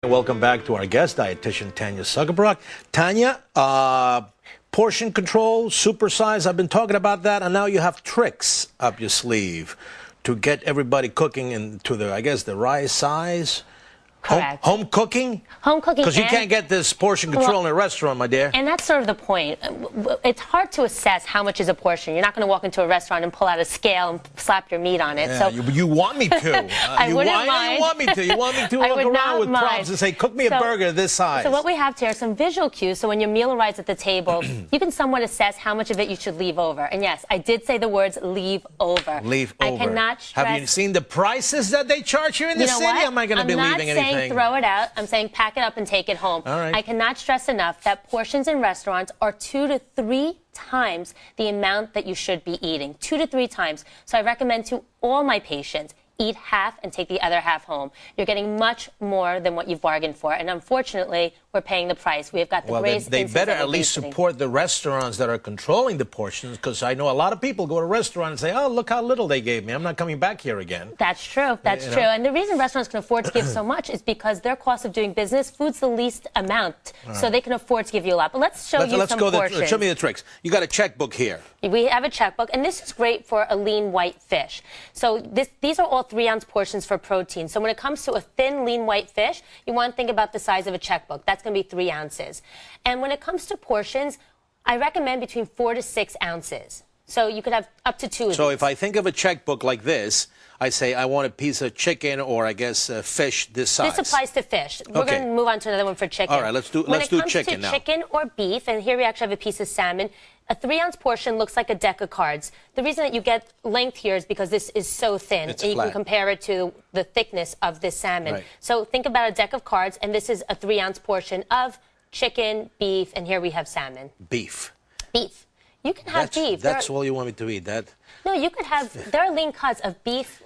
Welcome back to our guest, dietitian Tanya Zuckerbrot. Tanya, portion control, supersize, I've been talking about that, and now you have tricks up your sleeve to get everybody cooking into the, I guess, the right size. Correct. Home cooking? Home cooking. Because you can't get this portion control in a restaurant, my dear. And that's sort of the point. It's hard to assess how much is a portion. You're not going to walk into a restaurant and pull out a scale and slap your meat on it. Yeah, So you want me to. I wouldn't mind. You want me to. You want me to walk around with props and say, cook me a burger this size. So what we have here are some visual cues. So when your meal arrives at the table, you can somewhat assess how much of it you should leave over. And yes, I did say the words leave over. Leave over. I cannot stress. Have you seen the prices that they charge you in the city? Am I going to be leaving anything? I'm not saying throw it out. I'm saying pack it up and take it home. All right. I cannot stress enough that portions in restaurants are 2 to 3 times the amount that you should be eating. 2 to 3 times. So I recommend to all my patients, eat half and take the other half home. You're getting much more than what you've bargained for. And unfortunately, we're paying the price. We've got the greatest they better at least support the restaurants that are controlling the portions, because I know a lot of people go to a restaurant and say, oh, look how little they gave me. I'm not coming back here again. That's true. That's true. And the reason restaurants can afford to give so much is because their cost of doing business, food's the least amount. So they can afford to give you a lot. But let's show you some portions. Show me the tricks. You got a checkbook here. We have a checkbook, and this is great for a lean white fish. So these are all 3-ounce portions for protein. So when it comes to a thin, lean white fish, you want to think about the size of a checkbook. That's going to be 3 ounces. And when it comes to portions, I recommend between 4 to 6 ounces. So you could have up to 2 of these. So if I think of a checkbook like this, I say I want a piece of chicken or, I guess, fish this size. This applies to fish. We're going to move on to another one for chicken. All right, let's do chicken now. When it comes to chicken or beef, and here we actually have a piece of salmon, a 3-ounce portion looks like a deck of cards. The reason that you get length here is because this is so thin, and you can compare it to the thickness of this salmon. Right. So think about a deck of cards, and this is a 3-ounce portion of chicken, beef, and here we have salmon. Beef. Beef. You can have beef. That's all you want me to eat, that? No, you could have, there are lean cuts of beef,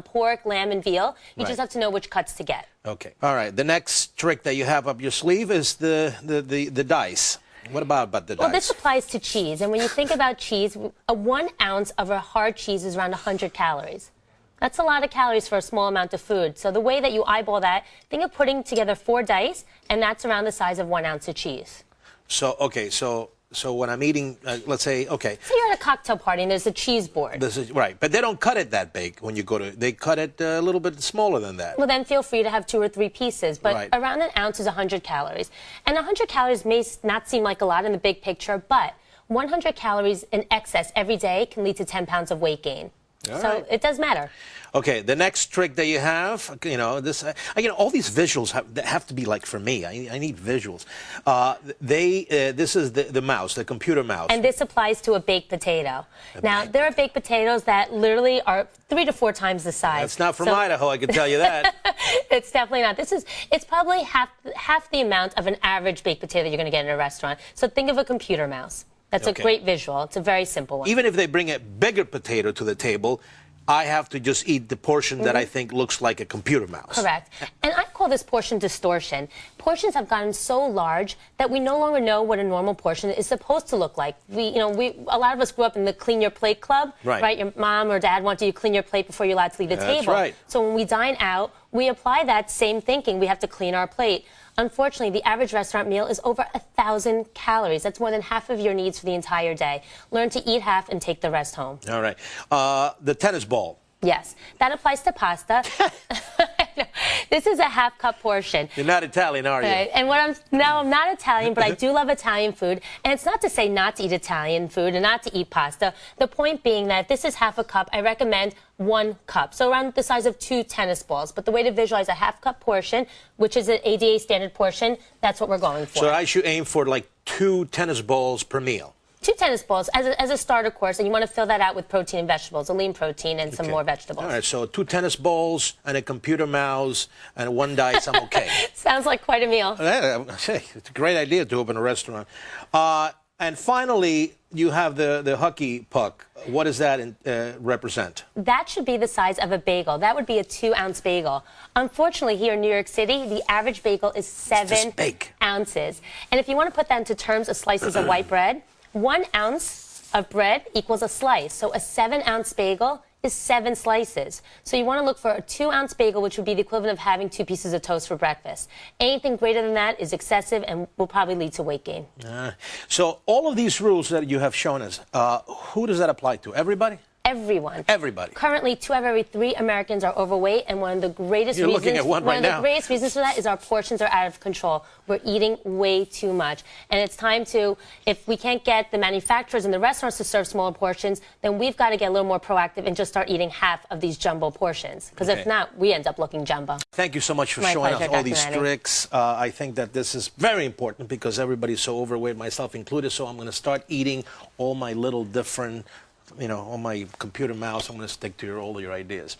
pork, lamb, and veal. You just have to know which cuts to get. Okay. All right. The next trick that you have up your sleeve is the dice. What about the dice? Well, this applies to cheese. And when you think about cheese, 1 ounce of a hard cheese is around 100 calories. That's a lot of calories for a small amount of food. So the way that you eyeball that, think of putting together 4 dice, and that's around the size of 1 ounce of cheese. So, okay, so when I'm eating, let's say, okay. So you're at a cocktail party and there's a cheese board. Right, but they don't cut it that big when you go to, they cut it a little bit smaller than that. Well, then feel free to have 2 or 3 pieces, but around 1 ounce is 100 calories. And 100 calories may not seem like a lot in the big picture, but 100 calories in excess every day can lead to 10 pounds of weight gain. So it does matter. Okay, the next trick that you have, you know, all these visuals have to be like for me. I need visuals. This is the mouse, the computer mouse. And this applies to a baked potato. Now, there are baked potatoes that literally are 3 to 4 times the size. That's not from Idaho, I can tell you that. It's definitely not. It's probably half the amount of an average baked potato you're going to get in a restaurant. So think of a computer mouse. That's a great visual. It's a very simple one. Even if they bring a bigger potato to the table, I have to just eat the portion that I think looks like a computer mouse. Correct. And I call this portion distortion. Portions have gotten so large that we no longer know what a normal portion is supposed to look like. A lot of us grew up in the clean your plate club, right? Your mom or dad wanted you to clean your plate before you're allowed to leave the table. That's right. So when we dine out, we apply that same thinking. We have to clean our plate. Unfortunately, the average restaurant meal is over 1,000 calories. That's more than half of your needs for the entire day. Learn to eat half and take the rest home. All right. The tennis ball. Yes, that applies to pasta. This is a half-cup portion. You're not Italian, are you? Right. And I'm not Italian, but I do love Italian food. And it's not to say not to eat Italian food and not to eat pasta. The point being that if this is half a cup, I recommend 1 cup. So around the size of 2 tennis balls. But the way to visualize a half-cup portion, which is an ADA standard portion, that's what we're going for. So I should aim for like 2 tennis balls per meal. 2 tennis balls as a starter course, and you want to fill that out with protein and vegetables, a lean protein and some more vegetables. All right, so 2 tennis balls and a computer mouse and 1 dice, I'm okay. Sounds like quite a meal. It's a great idea to open a restaurant. And finally, you have the hockey puck. What does that represent? That should be the size of a bagel. That would be a 2-ounce bagel. Unfortunately, here in New York City, the average bagel is 7 ounces. And if you want to put that into terms of slices of white bread, 1 ounce of bread equals a slice. So a 7-ounce bagel is 7 slices. So you want to look for a 2-ounce bagel, which would be the equivalent of having 2 pieces of toast for breakfast. Anything greater than that is excessive and will probably lead to weight gain. So all of these rules that you have shown us, who does that apply to? Everybody? Everyone. Everybody. Currently, 2 out of every 3 Americans are overweight, and one of the greatest You're looking at one right now. of the greatest reasons for that is our portions are out of control. We're eating way too much, and it's time to, if we can't get the manufacturers and the restaurants to serve smaller portions, then we've got to get a little more proactive and just start eating half of these jumbo portions. Because if not, we end up looking jumbo. Thank you so much for My showing pleasure, us all Dr. these Manning. tricks. I think that this is very important because everybody's so overweight, myself included. So I'm going to start eating all my little different, on my computer mouse. I'm going to stick to all your ideas.